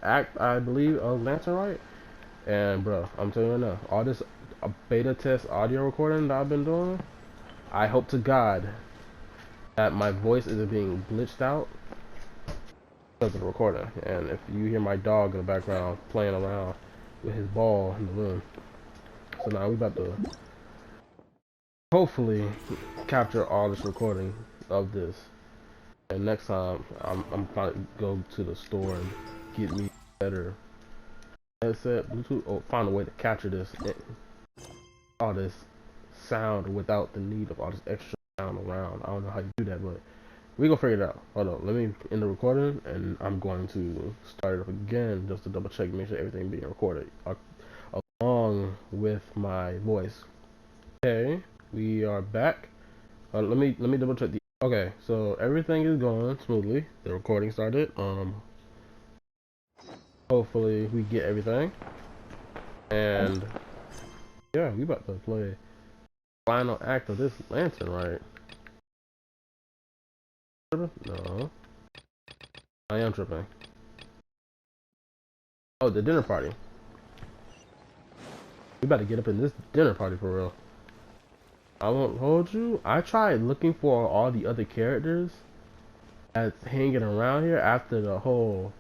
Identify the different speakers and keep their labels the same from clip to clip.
Speaker 1: act, I believe, of Lantern Rite. And bro, I'm telling you right now, all this beta test audio recording that I've been doing, I hope to God that my voice isn't being glitched out because of the recording. And if you hear my dog in the background playing around with his ball in the room, so now we about to hopefully capture all this recording of this. And next time, I'm probably go to the store and get me better headset, Bluetooth, or find a way to capture this, all this sound without the need of all this extra sound around. I don't know how you do that, but we gonna figure it out. Hold on, let me end the recording, and I'm going to start it up again just to double check, make sure everything being recorded along with my voice. Okay, we are back. Let me double check the. Okay, so everything is going smoothly. The recording started. Hopefully we get everything, and yeah, we about to play final act of this Lantern, right? No, I am tripping. Oh, the dinner party. We about to get up in this dinner party for real. I won't hold you. I tried looking for all the other characters that's hanging around here after the whole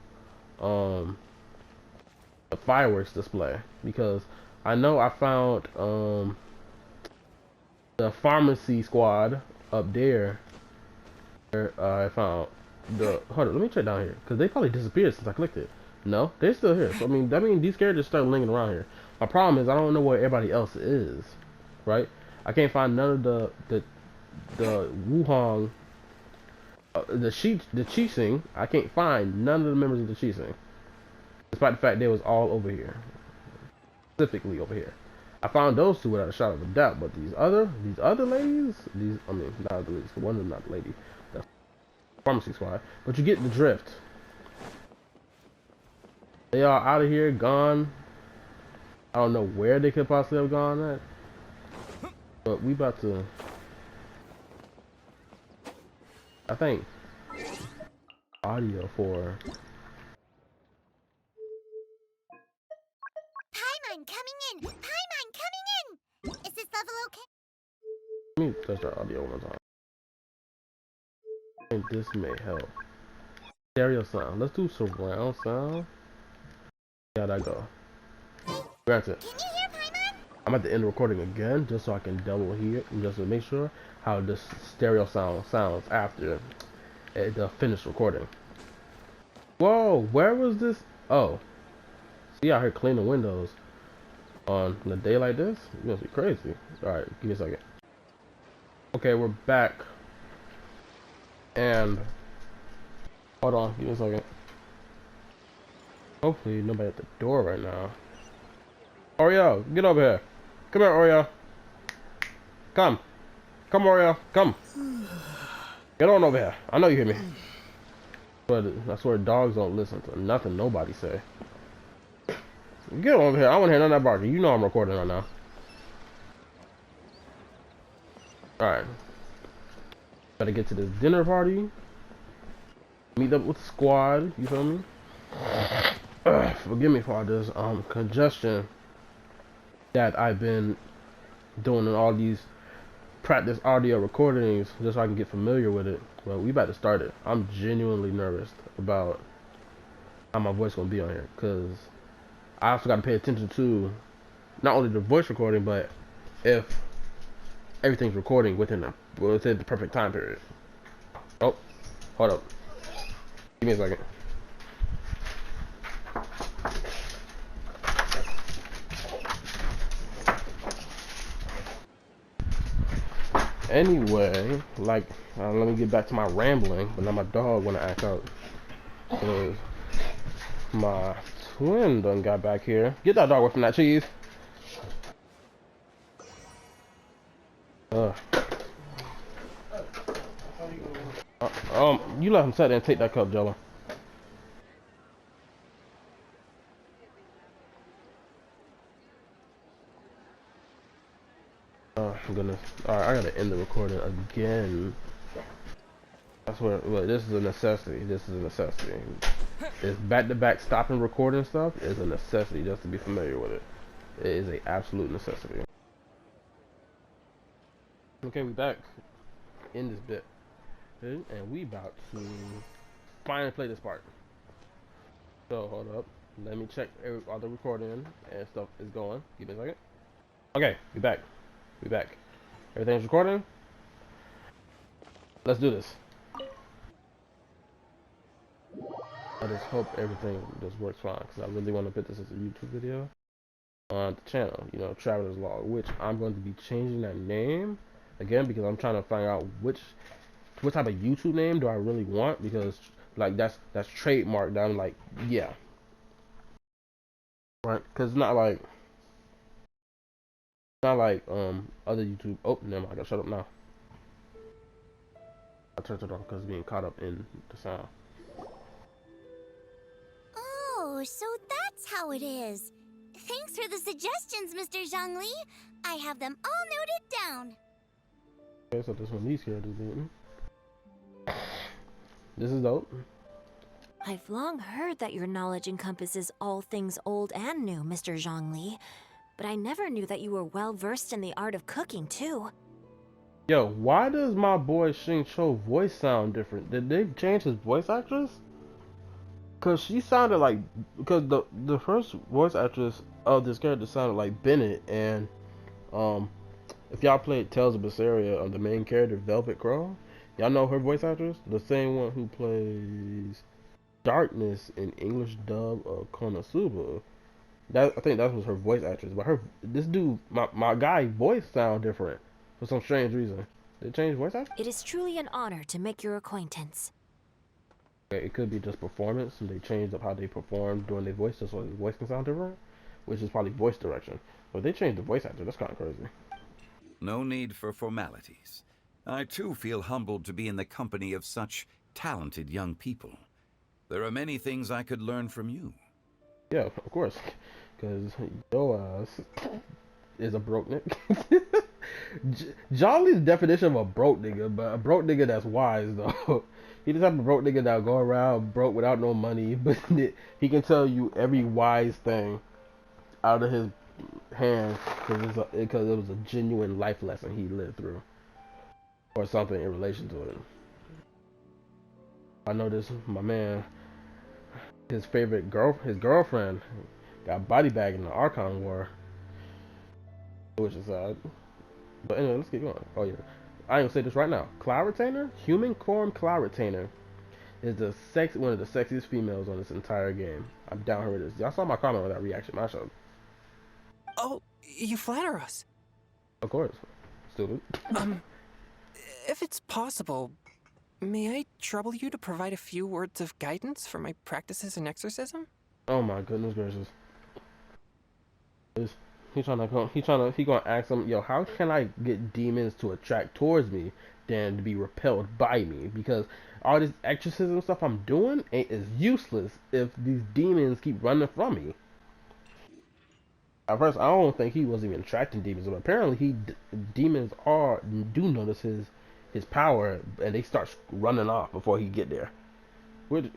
Speaker 1: the fireworks display, because I know I found the pharmacy squad up there. I found the hold on, let me check down here because they probably disappeared since I clicked it. No, they're still here. So I mean that means these characters start lingering around here. My problem is I don't know where everybody else is, right? I can't find none of the Wuhong, the Qixing. I can't find none of the members of the Qixing, despite the fact they was all over here, specifically over here. I found those two without a shadow of a doubt, but these other ladies, I mean not the ladies, one of them not the lady, the pharmacy squad. But you get the drift. They are out of here, gone. I don't know where they could possibly have gone at, but we about to. I think audio for.
Speaker 2: Paimon coming in! Paimon coming in! Is this level okay?
Speaker 1: Let me touch our audio one time. I think this may help. Stereo sound. Let's do surround sound. Yeah, that go. Granted.
Speaker 2: Can you hear Paimon?
Speaker 1: I'm at the end of recording again just so I can double hear, just to make sure how this stereo sound sounds after the finished recording. Whoa, where was this? Oh, see out here cleaning windows on a day like this? You must be crazy. All right, give me a second. Okay, we're back. And hold on, give me a second. Hopefully nobody at the door right now. Oreo, get over here. Come here, Oreo. Come, Oreo, come. Get on over here. I know you hear me. But I swear dogs don't listen to nothing nobody say. Get over here. I want to hear none of that barking. You know I'm recording right now. Alright. Gotta get to this dinner party. Meet up with the squad. You feel me? Forgive me for all this congestion that I've been doing in all these practice audio recordings just so I can get familiar with it. Well, we about to start it. I'm genuinely nervous about how my voice gonna be on here, because I also got to pay attention to not only the voice recording, but if everything's recording within the perfect time period. Oh, hold up. Give me a second. Anyway, like, let me get back to my rambling, but now my dog wanna act out. Cause my twin done got back here. Get that dog away from that cheese. You let him sit there and take that cup, Jello. Oh goodness. Alright, I gotta end the recording again. That's where, well, this is a necessity. This is a necessity. It's back-to-back stopping recording stuff is a necessity just to be familiar with it. It is a absolute necessity. Okay, we back in this bit, okay, and we about to finally play this part. So hold up, let me check all the recording and stuff is going. Give me a second. Okay, we back. We back. Everything's recording. Let's do this. I just hope everything just works fine because I really want to put this as a YouTube video on the channel. You know, Traveler's Log, which I'm going to be changing that name again because I'm trying to find out what type of YouTube name do I really want, because like that's trademarked. I'm like, yeah, right? Because it's not like other YouTube. Oh, never mind. I gotta shut up now. I turned it off because being caught up in the sound.
Speaker 2: Oh, so that's how it is. Thanks for the suggestions, Mr. Zhongli. I have them all noted down.
Speaker 1: Okay, so this one these characters didn't. This is dope.
Speaker 3: I've long heard that your knowledge encompasses all things old and new, Mr. Zhongli, but I never knew that you were well versed in the art of cooking, too.
Speaker 1: Yo, why does my boy Xing Cho voice sound different? Did they change his voice actress? Cause she sounded like, because the first voice actress of this character sounded like Bennett, and if y'all played Tales of Berseria, the main character Velvet Crow, y'all know her voice actress, the same one who plays Darkness in English dub of Konosuba. That, I think that was her voice actress, but this dude, my guy voice sound different for some strange reason. They changed voice actor?
Speaker 3: It is truly an honor to make your acquaintance.
Speaker 1: It could be just performance, and they changed up how they perform doing their voice just so their voice can sound different, which is probably voice direction. But they changed the voice actor. That's kind of crazy.
Speaker 4: No need for formalities. I too feel humbled to be in the company of such talented young people. There are many things I could learn from you.
Speaker 1: Yeah, of course, because your ass is a broke nigga. Jolly's definition of a broke nigga, but a broke nigga that's wise though. He just have a broke nigga that'll go around broke without no money, but he can tell you every wise thing out of his hands because it was a genuine life lesson he lived through, or something in relation to it. I know this, my man, his girlfriend got body bagged in the Archon War, which is sad. But anyway, let's keep going. Oh yeah, I ain't gonna say this right now. Cloud Retainer, human form Cloud Retainer, is one of the sexiest females on this entire game. I'm down here with this. Y'all saw my comment on that reaction, my show.
Speaker 5: Oh, you flatter us.
Speaker 1: Of course, stupid.
Speaker 5: If it's possible, may I trouble you to provide a few words of guidance for my practices in exorcism?
Speaker 1: Oh my goodness gracious. He gonna ask them, yo, how can I get demons to attract towards me than to be repelled by me? Because all this exorcism stuff I'm doing is useless if these demons keep running from me. At first, I don't think he was even attracting demons, but apparently demons do notice his power, and they start running off before he get there, which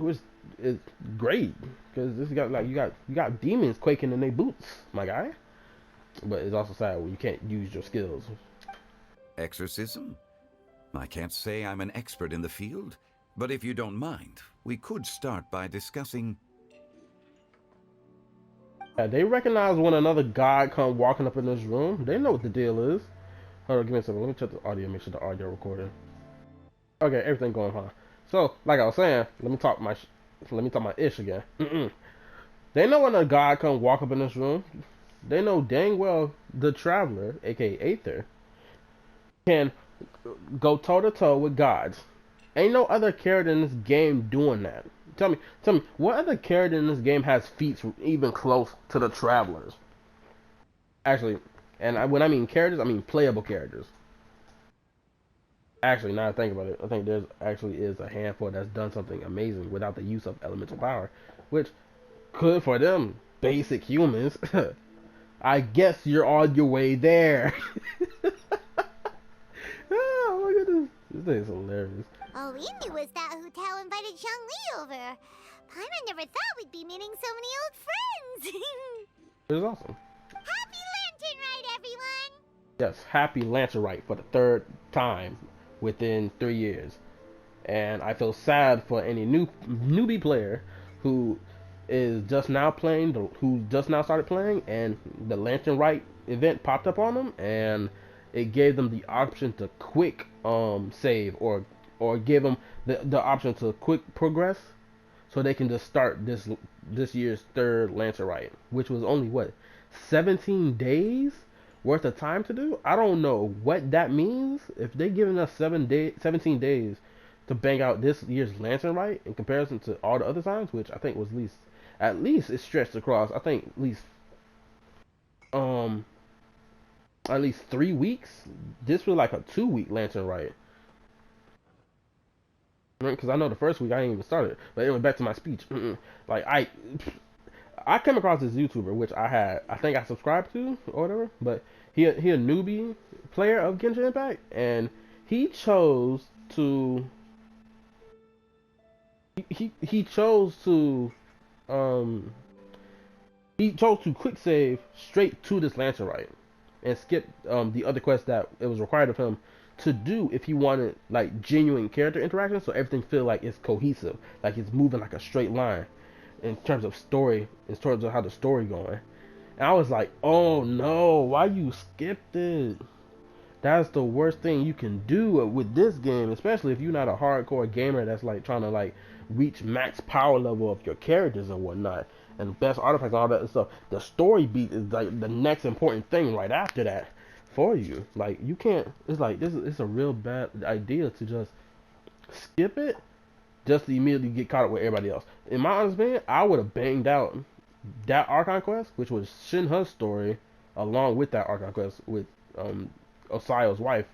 Speaker 1: is great because this you got demons quaking in their boots, my guy. But it's also sad when you can't use your skills.
Speaker 4: Exorcism? I can't say I'm an expert in the field, but if you don't mind, we could start by discussing...
Speaker 1: Yeah, they recognize when another god come walking up in this room. They know what the deal is. Hold on, give me a second. Let me check the audio, make sure the audio recording. Okay, everything going fine. So, like I was saying, let me talk my ish again. They know when a god come walk up in this room. They know dang well the Traveler, aka Aether, can go toe to toe with gods. Ain't no other character in this game doing that. Tell me, what other character in this game has feats even close to the Travelers? Actually, and when I mean characters, I mean playable characters. Actually, now I think about it, I think there's actually is a handful that's done something amazing without the use of elemental power, which could for them basic humans. I guess you're on your way there. Oh my goodness. This thing is hilarious.
Speaker 2: All we knew was that Hu Tao invited Zhongli over. Paimon never thought we'd be meeting so many old friends.
Speaker 1: It was awesome.
Speaker 2: Happy Lantern Rite, everyone!
Speaker 1: Yes, happy Lantern Rite for the third time within 3 years. And I feel sad for any newbie player who is just now playing, who just now started playing, and the Lantern Rite event popped up on them, and it gave them the option to quick save or give them the option to quick progress, so they can just start this year's third Lantern Rite, which was only what 17 days worth of time to do. I don't know what that means. If they're giving us 17 days to bang out this year's Lantern Rite in comparison to all the other times, which I think was at least it stretched across, I think at least 3 weeks. This was like a 2-week Lantern Rite. Because I know the first week I didn't even start it. But anyway, back to my speech. Like I came across this YouTuber, which I think I subscribed to or whatever, but he a newbie player of Genshin Impact, and he chose to he chose to quick save straight to this Lantern Rite and skip the other quests that it was required of him to do if he wanted like genuine character interaction, so everything feel like it's cohesive, like it's moving like a straight line in terms of story, in terms of how the story going. And I was like, oh no, why you skipped it? That's the worst thing you can do with this game, especially if you're not a hardcore gamer that's like trying to like reach max power level of your characters and whatnot, and best artifacts and all that stuff. The story beat is like the next important thing right after that for you. Like you can't. It's like it's a real bad idea to just skip it just to immediately get caught up with everybody else. In my honest opinion, I would have banged out that Archon quest, which was Shinha's story, along with that Archon quest with Osayo's wife,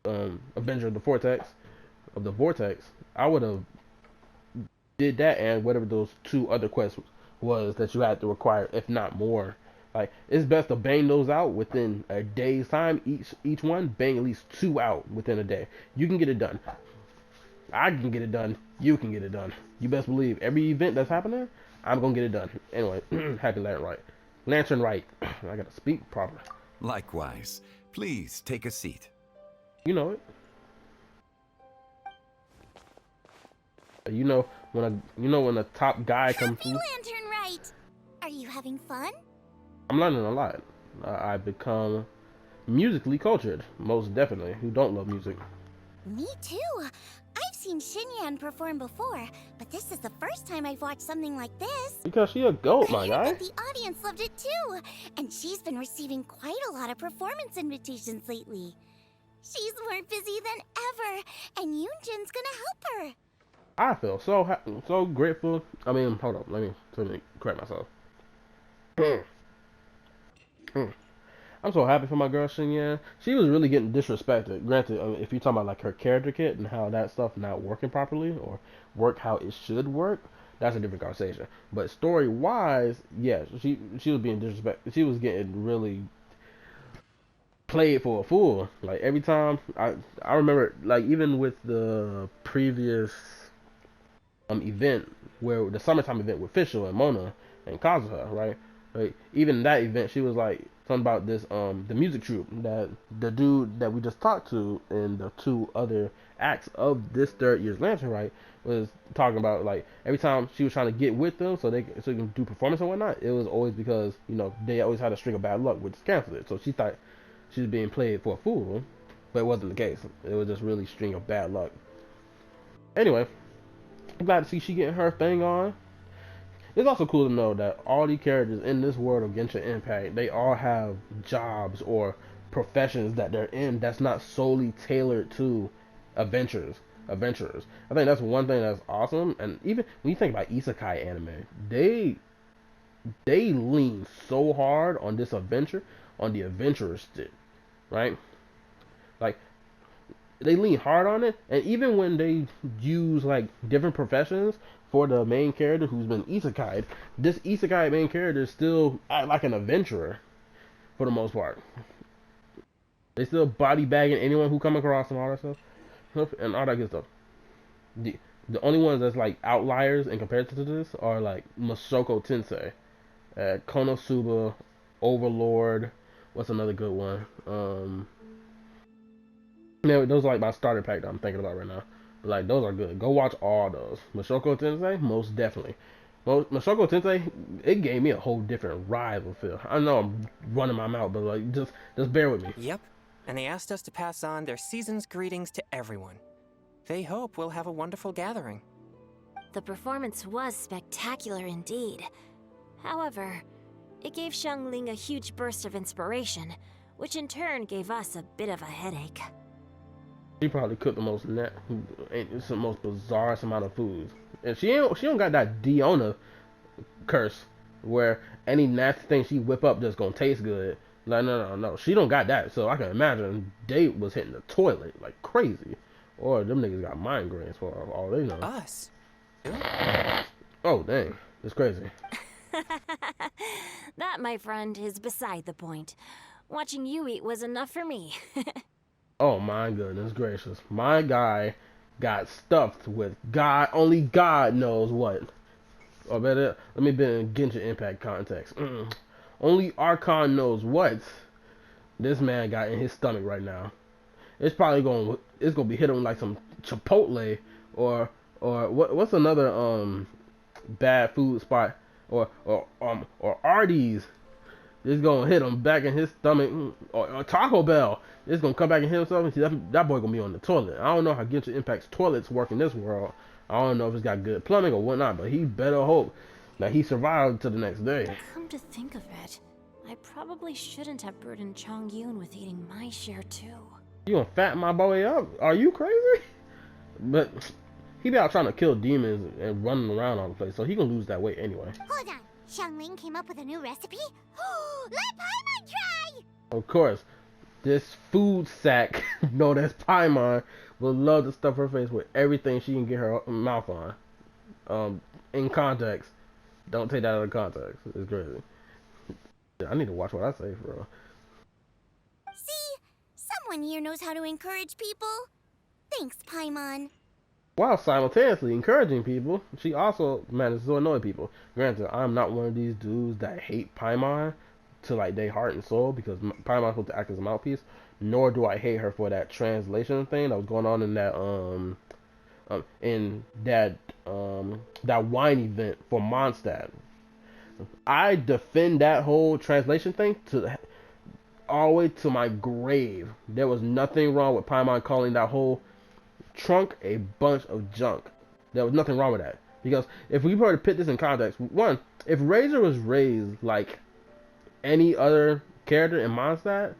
Speaker 1: Avenger of the Vortex. I would have did that and whatever those 2 other quests was that you had to require, if not more. Like it's best to bang those out within a day's time. Each one, bang at least 2 out within a day. You can get it done. I can get it done. You can get it done. You best believe every event that's happening, I'm gonna get it done. Anyway, happy Lantern Rite. Lantern Rite. I gotta speak properly.
Speaker 4: Likewise. Please take a seat.
Speaker 1: You know it. You know when a top guy comes
Speaker 2: Happy
Speaker 1: through.
Speaker 2: Lantern Rite! Are you having fun?
Speaker 1: I'm learning a lot. I've become musically cultured, most definitely. Who don't love music?
Speaker 2: Me too. I've seen Xinyan perform before, but this is the first time I've watched something like this.
Speaker 1: Because she a goat, my
Speaker 2: I
Speaker 1: guy.
Speaker 2: heard that the audience loved it too, and she's been receiving quite a lot of performance invitations lately. She's more busy than ever, and Yoonjin's gonna help her.
Speaker 1: I feel so grateful. I mean, hold on, let me correct myself. I'm so happy for my girl Xinyan. She was really getting disrespected. Granted, if you're talking about like her character kit and how that stuff not working properly or work how it should work, that's a different conversation. But story wise, yeah, she was being disrespected. She was getting really played for a fool. Like every time I remember, like even with the previous event, where the summertime event with Fischl and Mona and Kazuha, right? Like even that event, she was like something about this the music troupe that the dude that we just talked to in the 2 other acts of this 3rd year's Lantern Rite was talking about. Like every time she was trying to get with them so they can do performance and whatnot, it was always because they always had a string of bad luck, which canceled it. So she thought she was being played for a fool, but it wasn't the case. It was just really string of bad luck. Anyway, I'm glad to see she getting her thing on. It's also cool to know that all these characters in this world of Genshin Impact, they all have jobs or professions that they're in that's not solely tailored to adventurers. I think that's one thing that's awesome. And even when you think about isekai anime, they lean so hard on this adventure, on the adventurer stick, right? Like they lean hard on it, and even when they use like different professions for the main character who's been isekai'd, this isekai main character still act like an adventurer for the most part. They still body bagging anyone who come across and all that stuff, and all that good stuff. The only ones that's like outliers in comparison to this are like Masoko Tensei, Konosuba, Overlord. What's another good one? Yeah, those are like my starter pack that I'm thinking about right now. But like those are good. Go watch all those. Masoko Tensei, most definitely. Masoko Tensei, it gave me a whole different rival feel. I know I'm running my mouth, but like just bear with me.
Speaker 5: Yep, and they asked us to pass on their season's greetings to everyone. They hope we'll have a wonderful gathering.
Speaker 3: The performance was spectacular indeed. However, it gave Xiangling a huge burst of inspiration, which in turn gave us a bit of a headache.
Speaker 1: She probably cooked the most it's the most bizarrest amount of foods. And she don't got that Diona curse where any nasty thing she whip up just gonna taste good. Like no. She don't got that. So I can imagine they was hitting the toilet like crazy. Or them niggas got migraines for all they know.
Speaker 5: Us?
Speaker 1: Oh dang. It's crazy.
Speaker 3: That, my friend, is beside the point. Watching you eat was enough for me.
Speaker 1: Oh my goodness gracious. My guy got stuffed with only God knows what. Or better, let me be in Genshin Impact context. Only Archon knows what this man got in his stomach right now. It's probably gonna be hitting like some Chipotle or what's another bad food spot or Arby's. It's gonna hit him back in his stomach, or Taco Bell. It's gonna come back and hit himself, and see that boy gonna be on the toilet. I don't know how Genshin Impact's toilets work in this world. I don't know if it's got good plumbing or whatnot, but he better hope that he survived to the next day.
Speaker 3: Come to think of it, I probably shouldn't have burdened Chongyun with eating my share too.
Speaker 1: You gonna fatten my boy up? Are you crazy? But he be out trying to kill demons and running around all the place, so he gonna lose that weight anyway.
Speaker 2: Hold on. Xiangling came up with a new recipe? Let Paimon try!
Speaker 1: Of course, this food sack known as Paimon will love to stuff her face with everything she can get her mouth on. In context. Don't take that out of context. It's crazy. I need to watch what I say, bro.
Speaker 2: See? Someone here knows how to encourage people. Thanks, Paimon.
Speaker 1: While simultaneously encouraging people, she also manages to annoy people. Granted, I'm not one of these dudes that hate Paimon to like their heart and soul, because Paimon's supposed to act as a mouthpiece. Nor do I hate her for that translation thing that was going on in that wine event for Mondstadt. I defend that whole translation thing all the way to my grave. There was nothing wrong with Paimon calling that whole trunk a bunch of junk. There was nothing wrong with that. Because if we were to put this in context, one, if Razor was raised like any other character in Mondstadt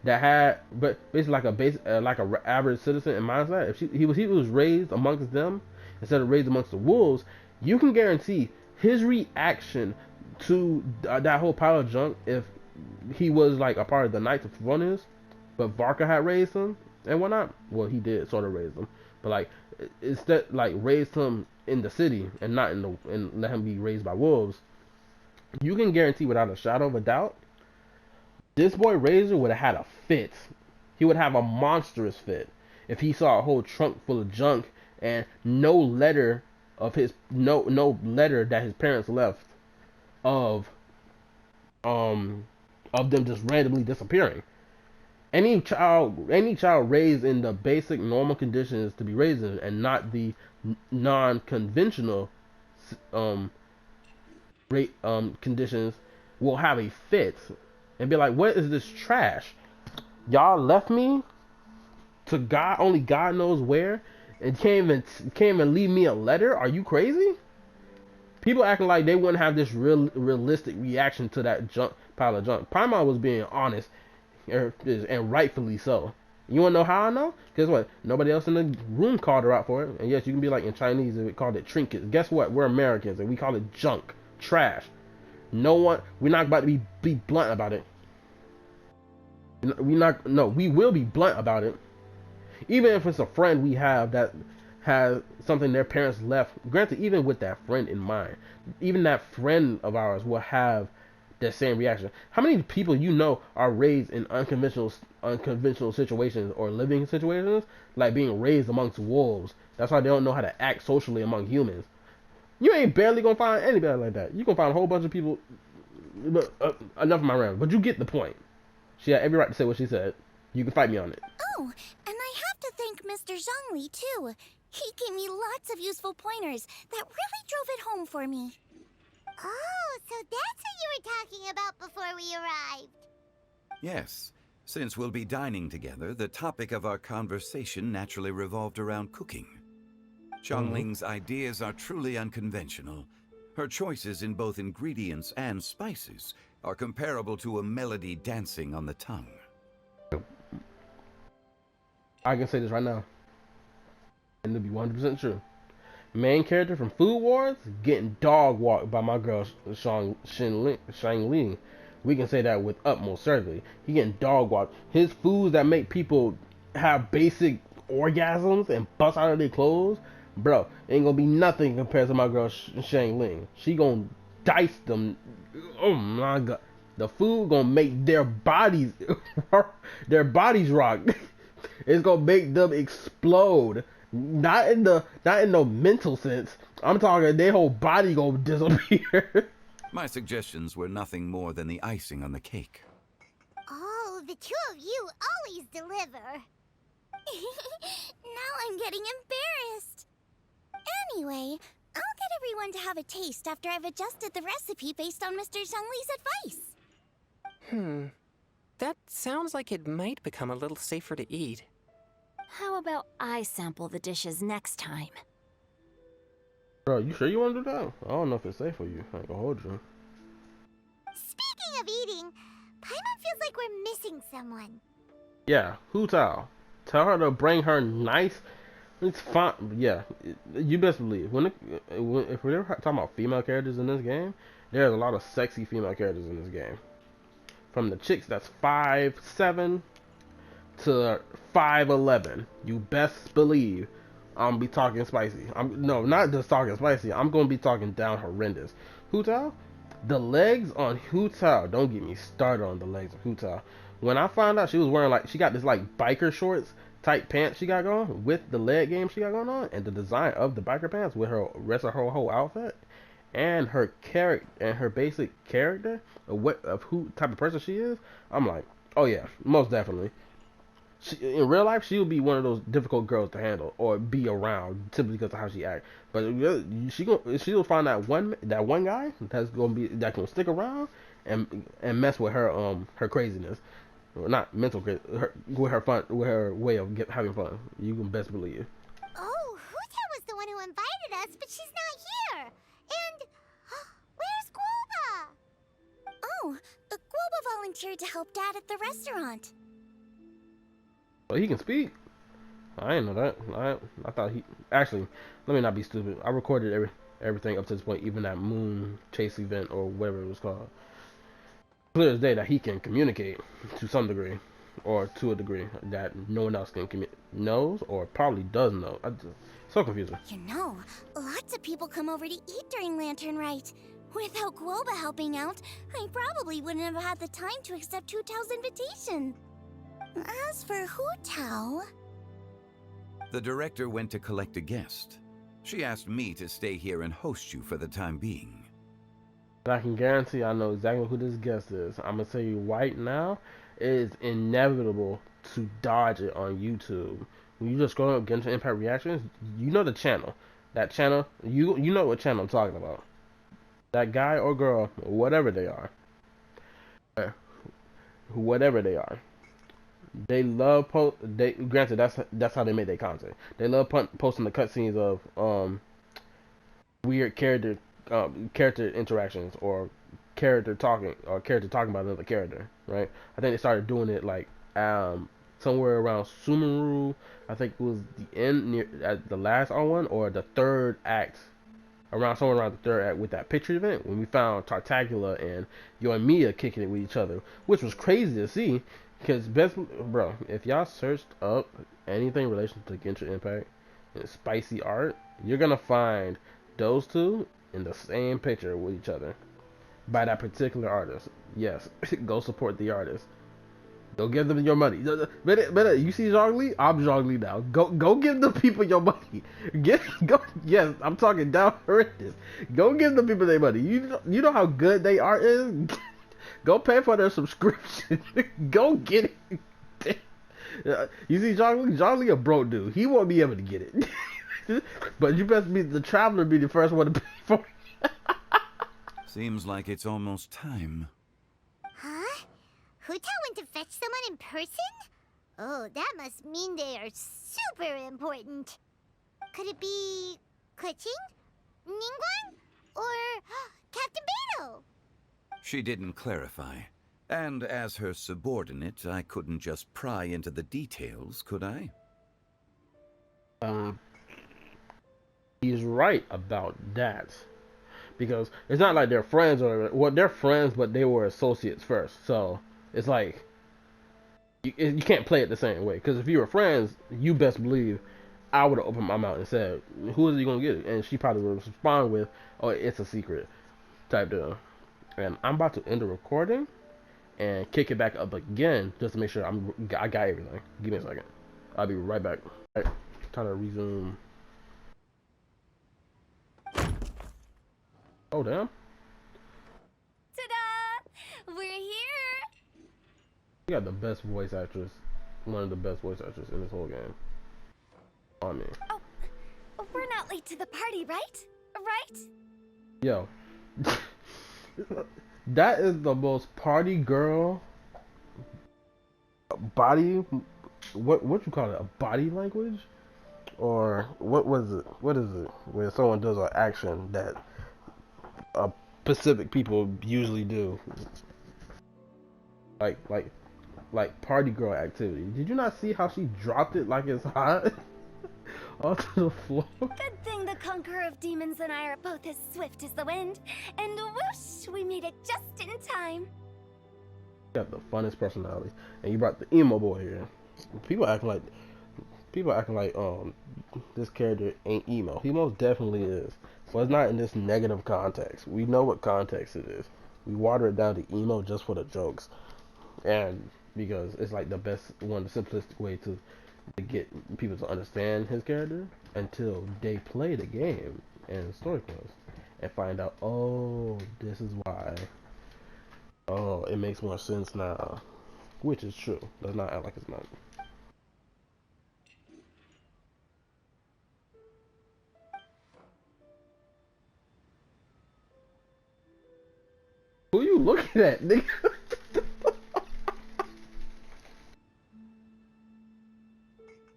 Speaker 1: that had, but basically like a average citizen in Mondstadt, if he was raised amongst them instead of raised amongst the wolves, you can guarantee his reaction to that whole pile of junk, if he was like a part of the Knights of Favonius, but Varka had raised him and whatnot. Well, he did sort of raise him, but like instead, like raised him in the city and not and let him be raised by wolves. You can guarantee without a shadow of a doubt, this boy Razor would have had a fit. He would have a monstrous fit if he saw a whole trunk full of junk and no letter that his parents left of them just randomly disappearing. Any child raised in the basic normal conditions to be raised in, and not the non-conventional conditions, will have a fit and be like, what is this trash? Y'all left me to God, only God knows where, and can't even leave me a letter? Are you crazy? People acting like they wouldn't have this realistic reaction to that pile of junk. Paimon was being honest, and rightfully so. You wanna know how I know? Guess what? Nobody else in the room called her out for it. And yes, you can be like in Chinese and we called it trinkets. Guess what? We're Americans and we call it junk, trash. We're not about to be blunt about it. We will be blunt about it. Even if it's a friend we have that has something their parents left. Granted, even with that friend in mind, even that friend of ours will have that same reaction. How many people you know are raised in unconventional situations or living situations, like being raised amongst wolves? That's why they don't know how to act socially among humans. You ain't barely gonna find anybody like that. You gonna find a whole bunch of people. But enough of my rant. But you get the point. She had every right to say what she said. You can fight me on it.
Speaker 2: Oh, and I have to thank Mr. Zhongli, too. He gave me lots of useful pointers that really drove it home for me.
Speaker 6: Oh, so that's what you were talking about before we arrived.
Speaker 4: Yes. Since we'll be dining together, the topic of our conversation naturally revolved around cooking. Xiangling's ideas are truly unconventional. Her choices in both ingredients and spices are comparable to a melody dancing on the tongue.
Speaker 1: I can say this right now, and it'll be 100% true. Main character from Food Wars getting dog walked by my girl Shang Li. We can say that with utmost certainty. He getting dog walked. His foods that make people have basic orgasms and bust out of their clothes, bro, ain't gonna be nothing compared to my girl Shang Li. She gonna dice them. Oh my god, the food gonna make their bodies rock. It's gonna make them explode. Not in no mental sense. I'm talking their whole body gonna disappear.
Speaker 4: My suggestions were nothing more than the icing on the cake.
Speaker 6: Oh, the two of you always deliver.
Speaker 2: Now I'm getting embarrassed. Anyway, I'll get everyone to have a taste after I've adjusted the recipe based on Mr. Zhongli's advice.
Speaker 5: That sounds like it might become a little safer to eat.
Speaker 3: How about I sample the dishes next time?
Speaker 1: Bro, you sure you want to do that? I don't know if it's safe for you. I ain't gonna hold you.
Speaker 6: Speaking of eating, Paimon feels like we're missing someone.
Speaker 1: Yeah, Hu Tao. Tell her to bring her nice. It's fine. Yeah, you best believe. If we're talking about female characters in this game, there's a lot of sexy female characters in this game. From the chicks that's 5'7" to 5'11", you best believe I'm gonna be talking spicy. No, not just talking spicy. I'm gonna be talking down horrendous. Hu Tao, the legs on Hu Tao. Don't get me started on the legs of Hu Tao. When I found out she was wearing she got this biker shorts type pants she got going with the leg game she got going on, and the design of the biker pants with her rest of her whole outfit, and her character and her basic character of who type of person she is, I'm like, oh yeah, most definitely. In real life, she would be one of those difficult girls to handle or be around simply because of how she acts. But she'll find that one guy that's gonna stick around and mess with her craziness, or not mental crazy, with her way of having fun. You can best believe.
Speaker 6: Oh, Huta was the one who invited us, but she's not here. And where's Guoba?
Speaker 2: Oh, Guoba volunteered to help Dad at the restaurant.
Speaker 1: Oh, he can speak? I didn't know that. I thought he... Actually, let me not be stupid. I recorded everything up to this point, even that moon chase event or whatever it was called. Clear as day that he can communicate to some degree, or to a degree that no one else knows or probably does know. So confusing.
Speaker 2: You know, lots of people come over to eat during Lantern Rite. Without Guoba helping out, I probably wouldn't have had the time to accept Hu Tao's invitation. As for Hu Tao...
Speaker 4: The director went to collect a guest. She asked me to stay here and host you for the time being.
Speaker 1: But I can guarantee I know exactly who this guest is. I'm going to tell you right now, it is inevitable to dodge it on YouTube. When you just scroll up Genshin Impact Reactions, you know the channel. That channel, you know what channel I'm talking about. That guy or girl, whatever they are. Whatever they are. They love granted, that's how they make their content. They love posting the cutscenes of weird character interactions or character talking about another character, right? I think they started doing it somewhere around Sumeru. I think it was the end at the last one or the third act, somewhere around the third act with that picture event when we found Tartagula and Yoimiya kicking it with each other, which was crazy to see. Because bro, if y'all searched up anything in relation to Genshin Impact and spicy art, you're gonna find those two in the same picture with each other. by that particular artist. Yes, go support the artist. Go give them your money. You see Zhongli? I'm Zhongli now. Go give the people your money. Go. Yes, I'm talking down horrendous. Go give the people their money. You know how good they art is. Go pay for their subscription. Go get it. You see Zhongli? Zhongli a broke dude. He won't be able to get it. But you best be the traveler. Be the first one to pay for it.
Speaker 4: Seems like it's almost time.
Speaker 6: Huh? Huta went to fetch someone in person? Oh, that must mean they are super important. Could it be Kuching? Ningguang? Or Captain Beidou?
Speaker 4: She didn't clarify. And as her subordinate, I couldn't just pry into the details, could I?
Speaker 1: He's right about that. Because it's not like they're friends or well, they're friends, but they were associates first. So it's like you can't play it the same way. Because if you were friends, you best believe I would have opened my mouth and said, "Who is he gonna get it?" And she probably would respond with, "Oh, it's a secret," type deal. And I'm about to end the recording and kick it back up again just to make sure I got everything. Give me a second. I'll be right back. All right, time to resume. Oh damn.
Speaker 3: Ta-da! We're here!
Speaker 1: You got the best voice actress, one of the best voice actors in this whole game. On me.
Speaker 3: Oh, we're not late to the party, right? Right?
Speaker 1: Yo. That is the most party girl body, what you call it, a body language? Or what is it when someone does an action that Pacific people usually do? Like party girl activity. Did you not see how she dropped it like it's hot onto the floor?
Speaker 3: Good thing the Conqueror of Demons and I are both as swift as the wind. And whoosh, we made it just in time.
Speaker 1: You got the funnest personality. And you brought the emo boy here. People acting like this character ain't emo. He most definitely is. But it's not in this negative context. We know what context it is. We water it down to emo just for the jokes. And because it's like the best one, the simplistic way to get people to understand his character until they play the game and story quests and find out, oh, this is why. Oh, it makes more sense now. Which is true. Let's not act like it's not. Who you looking at, nigga?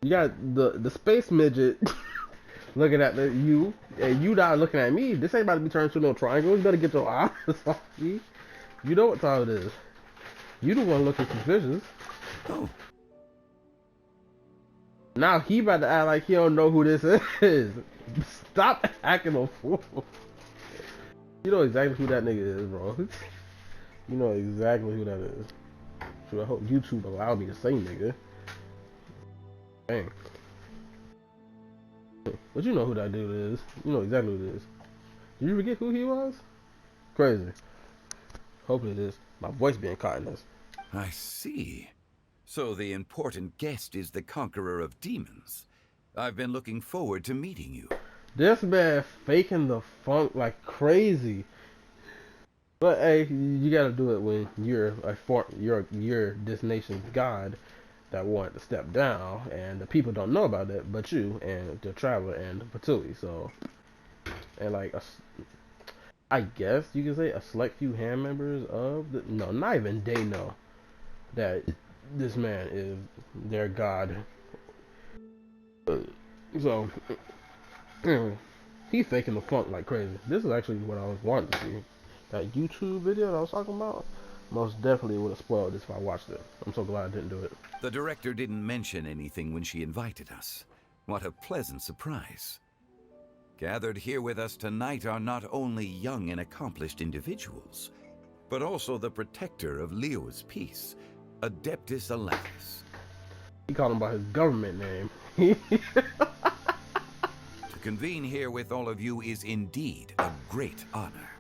Speaker 1: You got the space midget looking at you, and you not looking at me. This ain't about to be turned to no triangle. You better get your eyes off me. You know what time it is. You the one looking suspicious.
Speaker 4: Oh.
Speaker 1: Now he about to act like he don't know who this is. Stop acting a fool. You know exactly who that nigga is, bro. You know exactly who that is. So I hope YouTube allow me to say nigga. Dang. But you know who that dude is. You know exactly who it is. Did you forget who he was? Crazy. Hopefully it is. My voice being caught in this.
Speaker 4: I see. So the important guest is the Conqueror of Demons. I've been looking forward to meeting you.
Speaker 1: This man faking the funk like crazy. But hey, you gotta do it when you're this nation's god that wanted to step down, and the people don't know about that but you and the traveler and the Patui. So, and like I guess you can say a select few hand members of the not even they know that this man is their god. So anyway, he faking the funk like crazy. This is actually what I was wanting to see. That YouTube video that I was talking about most definitely would have spoiled this if I watched it. I'm so glad I didn't do it.
Speaker 4: The director didn't mention anything when she invited us. What a pleasant surprise. Gathered here with us tonight are not only young and accomplished individuals, but also the protector of Leo's peace, Adeptus Alatus.
Speaker 1: He called him by his government name.
Speaker 4: To convene here with all of you is indeed a great honor.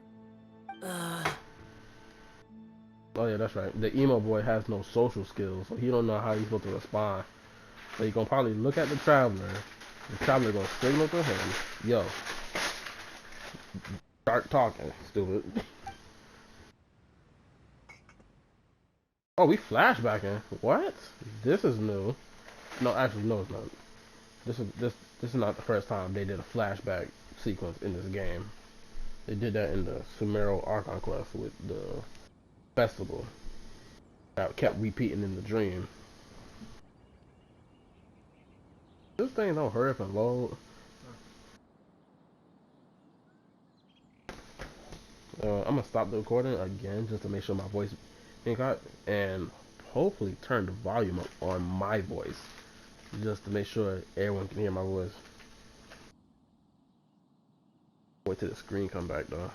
Speaker 1: Oh yeah, that's right. The emo boy has no social skills, so he don't know how he's supposed to respond. So he gonna probably look at the traveler. The traveler gonna signal to him, "Yo, start talking, stupid." Oh, we flashbacking. What? This is new. No, actually, no, it's not. This is not the first time they did a flashback sequence in this game. They did that in the Sumeru Archon quest with the festival. That kept repeating in the dream. This thing don't hurry up and load. I'm gonna stop the recording again just to make sure my voice being caught, and hopefully turn the volume up on my voice just to make sure everyone can hear my voice. Wait till the screen come back though.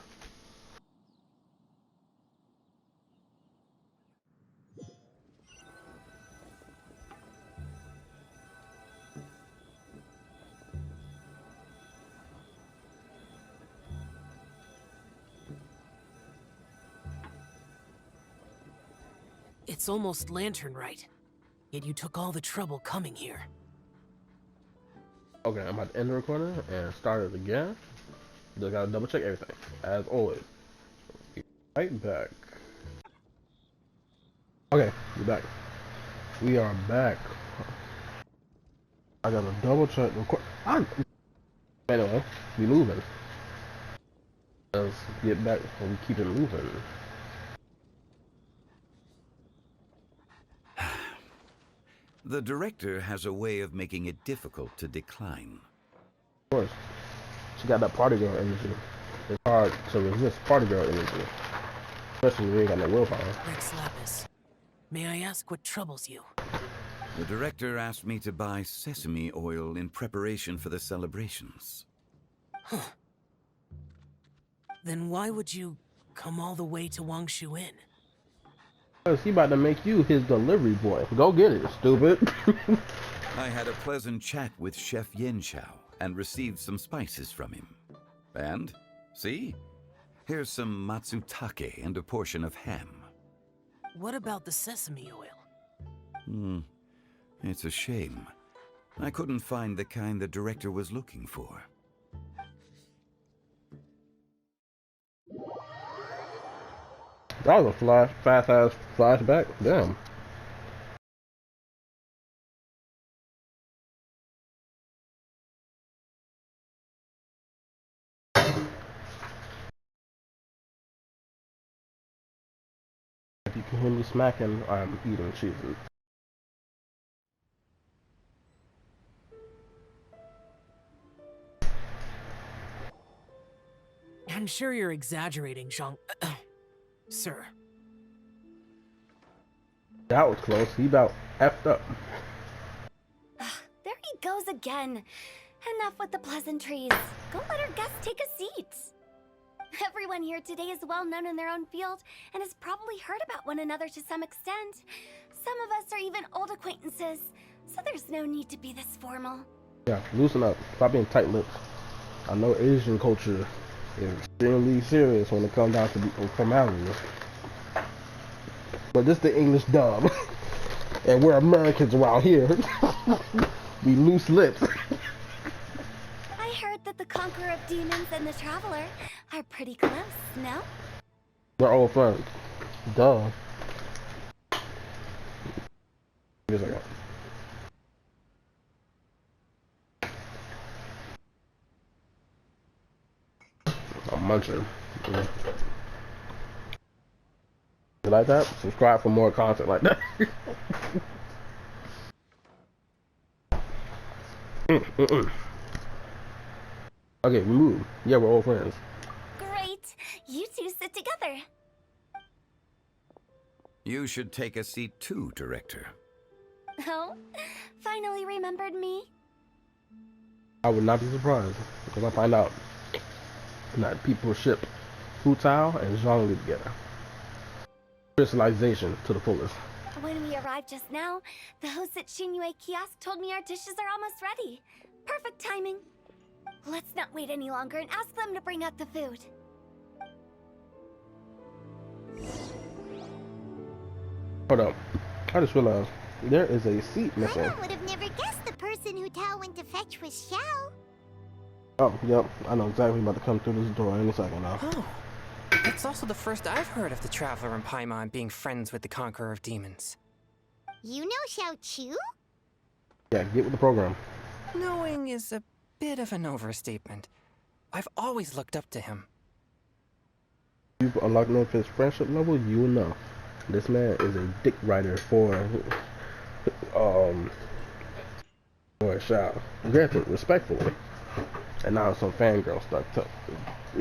Speaker 7: It's almost Lantern Rite, yet you took all the trouble coming here.
Speaker 1: Okay, I'm about to end the recording and start it again. Just gotta double check everything, as always. Be right back. Okay, we're back. We are back. I gotta double check record. Anyway, we moving. Let's get back and keep it moving.
Speaker 4: The director has a way of making it difficult to decline.
Speaker 1: Of course, she got that party girl energy. It's hard to resist party girl energy, especially when you ain't got no willpower.
Speaker 7: Rex Lapis, may I ask what troubles you?
Speaker 4: The director asked me to buy sesame oil in preparation for the celebrations.
Speaker 7: Huh. Then why would you come all the way to Wangshu Inn?
Speaker 1: Cause he about to make you his delivery boy. Go get it, stupid.
Speaker 4: I had a pleasant chat with Chef Yenshao and received some spices from him. And, see? Here's some matsutake and a portion of ham.
Speaker 7: What about the sesame oil?
Speaker 4: It's a shame. I couldn't find the kind the director was looking for.
Speaker 1: That was a fast-ass flashback. Damn. If you can hear me smacking, I'm eating cheeses.
Speaker 7: I'm sure you're exaggerating, Zhang... Sir.
Speaker 1: That was close. He about effed up.
Speaker 2: There he goes again. Enough with the pleasantries. Go let our guests take a seat. Everyone here today is well known in their own field and has probably heard about one another to some extent. Some of us are even old acquaintances, so there's no need to be this formal.
Speaker 1: Yeah, loosen up. Stop being tight-lipped. I know Asian culture is extremely serious when it comes down to formalities. But this the English dub. And we're Americans around here. We loose lips.
Speaker 2: I heard that the Conqueror of Demons and the Traveler are pretty close, no?
Speaker 1: We're old friends. Duh. Give me a second. I'm munching. You like that? Subscribe for more content like that. Okay, we move. Yeah, we're old friends.
Speaker 2: Great! You two sit together.
Speaker 4: You should take a seat too, director.
Speaker 2: Oh? Finally remembered me?
Speaker 1: I would not be surprised if I find out that people ship Fu Tao and Zhongli together. Crystallization to the fullest.
Speaker 2: When we arrived just now, the host at Xinyue Kiosk told me our dishes are almost ready. Perfect timing. Let's not wait any longer and ask them to bring out the food.
Speaker 1: Hold up. I just realized there is a seat missing.
Speaker 6: Paimon would have never guessed the person who Tao went to fetch was Xiao.
Speaker 1: Oh, yep. I know exactly about to come through this door any second now.
Speaker 5: Oh, that's also the first I've heard of the Traveler and Paimon being friends with the Conqueror of Demons.
Speaker 6: You know Xiao Chu?
Speaker 1: Yeah, get with the program.
Speaker 5: Knowing is a bit of an overstatement. I've always looked up to him.
Speaker 1: You've unlocked enough his friendship level, you will know. This man is a dick writer for a child. Granted, respectfully. And not on some fangirl stuff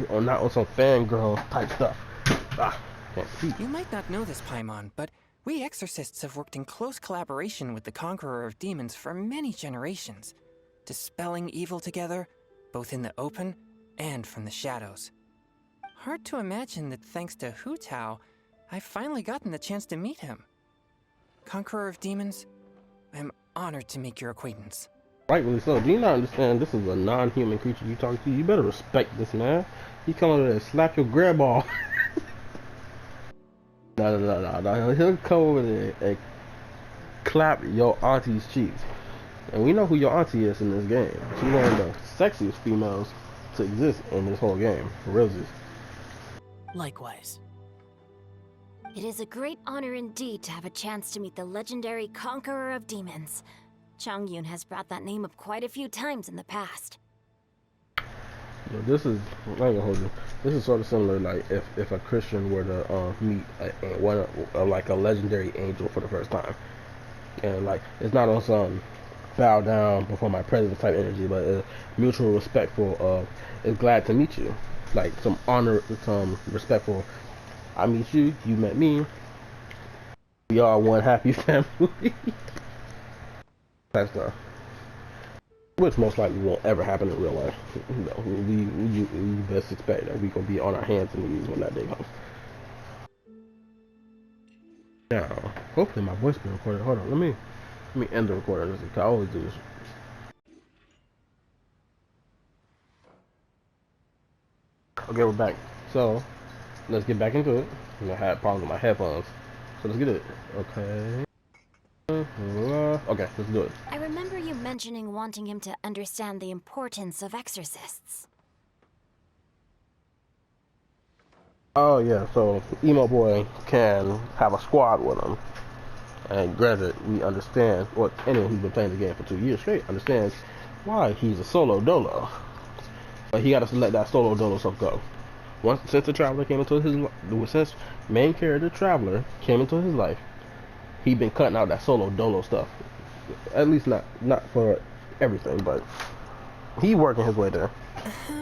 Speaker 1: or not on some fangirl type stuff. Ah, can't speak.
Speaker 5: You might not know this, Paimon, but we exorcists have worked in close collaboration with the Conqueror of Demons for many generations, dispelling evil together, both in the open and from the shadows. Hard to imagine that thanks to Hu Tao, I've finally gotten the chance to meet him. Conqueror of Demons, I'm honored to make your acquaintance.
Speaker 1: Rightfully so. Do you not understand this is a non-human creature you talk to? You better respect this man. He come over there and slap your grandma. No. He'll come over there and clap your auntie's cheeks. And we know who your auntie is in this game. She's one of the sexiest females to exist in this whole game. Roses.
Speaker 7: Likewise.
Speaker 3: It is a great honor indeed to have a chance to meet the legendary Conqueror of Demons. Chongyun has brought that name up quite a few times in the past.
Speaker 1: You know, this is, I ain't gonna hold you. This is sort of similar, like if a Christian were to meet like a legendary angel for the first time, and like it's not on some bow down before my presence type energy, but a mutual respectful is glad to meet you, like some honor, some respectful. I meet you, you met me. We are one happy family. Type stuff. Which most likely won't ever happen in real life. You know, we best expect that we gonna be on our hands and knees when that day comes. Now, hopefully my voice being recorded. Hold on, let me end the recording. I always do this. Okay, we're back. So let's get back into it. I had problems with my headphones, so let's get it. Okay. Okay, let's do it.
Speaker 3: I remember you mentioning wanting him to understand the importance of exorcists.
Speaker 1: Oh yeah, so Emo Boy can have a squad with him. And granted, we understand, or anyone who's been playing the game for 2 years straight understands why he's a solo dolo. But he gotta let that solo dolo stuff go. Since the Traveler came into his life, since main character Traveler came into his life, he been cutting out that solo dolo stuff. At least not for everything, but he working his way there.
Speaker 2: We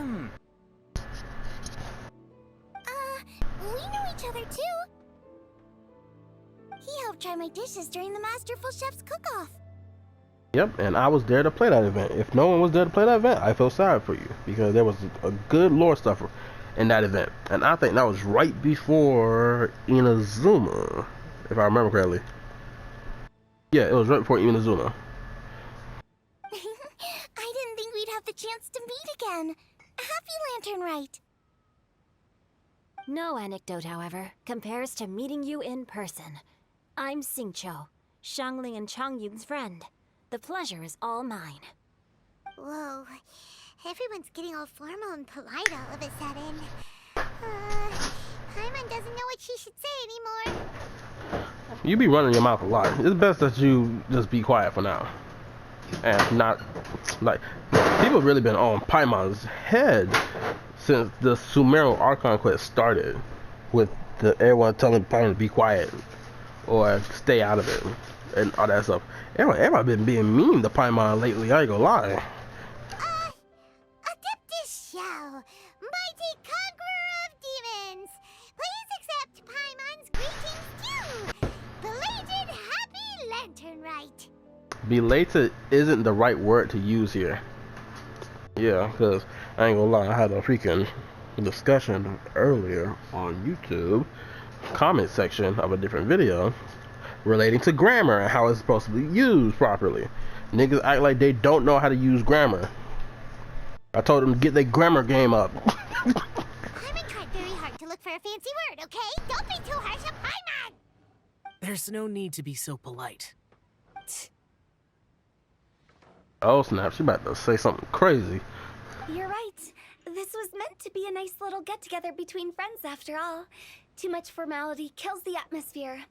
Speaker 2: know each other too. He helped try my dishes during the Masterful Chef's cook-off.
Speaker 1: Yep, and I was there to play that event. If no one was there to play that event, I feel sorry for you because there was a good lore stuff in that event, and I think that was right before Inazuma, if I remember correctly. Yeah, it was right before Inazuma.
Speaker 2: I didn't think we'd have the chance to meet again. Happy Lantern Rite.
Speaker 3: No anecdote, however, compares to meeting you in person. I'm Xingqiu, Xiangling and Chongyun's friend. The pleasure is all mine.
Speaker 6: Whoa, everyone's getting all formal and polite all of a sudden. Paimon doesn't know what she should say anymore.
Speaker 1: You be running your mouth a lot. It's best that you just be quiet for now. And not, like, people really been on Paimon's head since the Sumerian Archon quest started. With everyone telling Paimon to be quiet or stay out of it and all that stuff. Everybody been being mean to Paimon lately, I ain't gonna lie.
Speaker 6: Adeptus Xiao, mighty conqueror of demons, please accept Paimon's greetings too. Belated Happy Lantern Rite.
Speaker 1: Belated isn't the right word to use here. Yeah, because I ain't gonna lie, I had a freaking discussion earlier on YouTube comment section of a different video relating to grammar and how it's supposed to be used properly. Niggas act like they don't know how to use grammar. I told them to get their grammar game up.
Speaker 6: Paimon tried very hard to look for a fancy word, okay? Don't be too harsh on Paimon!
Speaker 7: There's no need to be so polite.
Speaker 1: Oh snap, she about to say something crazy.
Speaker 2: You're right. This was meant to be a nice little get-together between friends after all. Too much formality kills the atmosphere.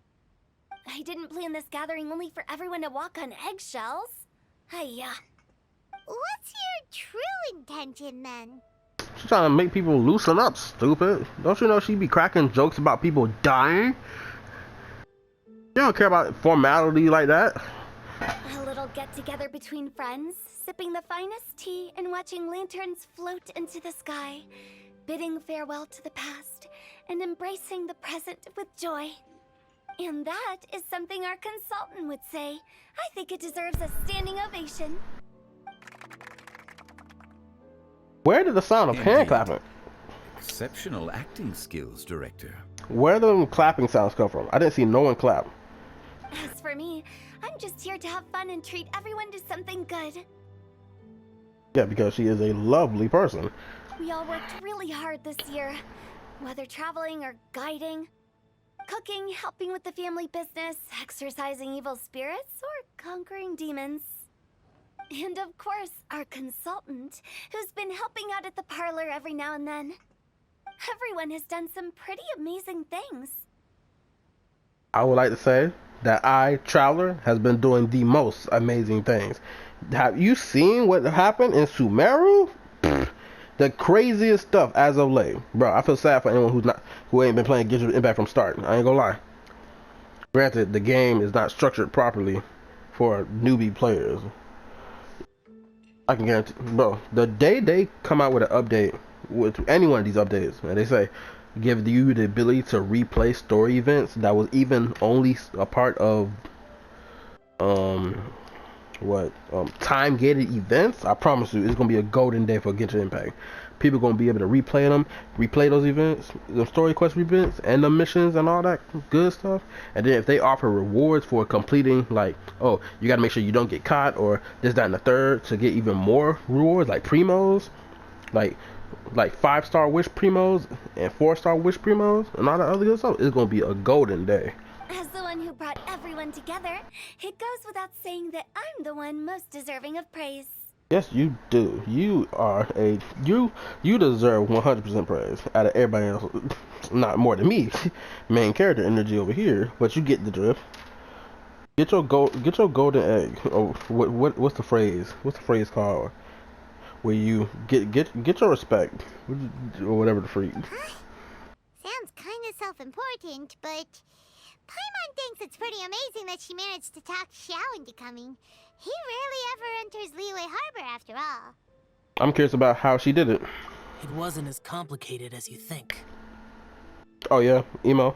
Speaker 2: I didn't plan this gathering only for everyone to walk on eggshells. Hiya.
Speaker 6: What's your true intention then?
Speaker 1: She's trying to make people loosen up, stupid. Don't you know she be cracking jokes about people dying? You don't care about formality like that.
Speaker 2: A little get-together between friends, sipping the finest tea and watching lanterns float into the sky, bidding farewell to the past and embracing the present with joy. And that is something our consultant would say. I think it deserves a standing ovation.
Speaker 1: Where did the sound of hand clapping?
Speaker 4: Exceptional acting skills, Director.
Speaker 1: Where do them clapping sounds come from? I didn't see no one clap.
Speaker 2: As for me, I'm just here to have fun and treat everyone to something good.
Speaker 1: Yeah, because she is a lovely person.
Speaker 2: We all worked really hard this year, whether traveling or guiding, cooking, helping with the family business, exorcising evil spirits, or conquering demons. And of course, our consultant, who's been helping out at the parlor every now and then. Everyone has done some pretty amazing things.
Speaker 1: I would like to say that I, Traveler, has been doing the most amazing things. Have you seen what happened in Sumeru? The craziest stuff as of late. Bro, I feel sad for anyone who ain't been playing Genshin Impact from start. I ain't gonna lie. Granted, the game is not structured properly for newbie players. I can guarantee, bro, the day they come out with an update, with any one of these updates, and they say, give you the ability to replay story events that was even only a part of, time gated events, I promise you, it's gonna be a golden day for Genshin Impact. People gonna be able to replay those events, the story quest events, and the missions and all that good stuff. And then if they offer rewards for completing, like, oh, you gotta make sure you don't get caught, or this, that, and the third, to get even more rewards, like primos, like 5-star wish primos and 4-star wish primos, and all that other good stuff, it's gonna be a golden day.
Speaker 2: As the one who brought everyone together, it goes without saying that I'm the one most deserving of praise.
Speaker 1: Yes, you do. You deserve 100% praise out of everybody else. Not more than me, main character energy over here, but you get the drift. Get your golden egg. Oh, what's the phrase? What's the phrase called? Where you get your respect, or whatever the freak.
Speaker 6: Sounds kind of self-important, but Paimon thinks it's pretty amazing that she managed to talk Xiao into coming. He rarely ever enters Liyue Harbor after all.
Speaker 1: I'm curious about how she did it.
Speaker 7: It wasn't as complicated as you think.
Speaker 1: Oh yeah, emo.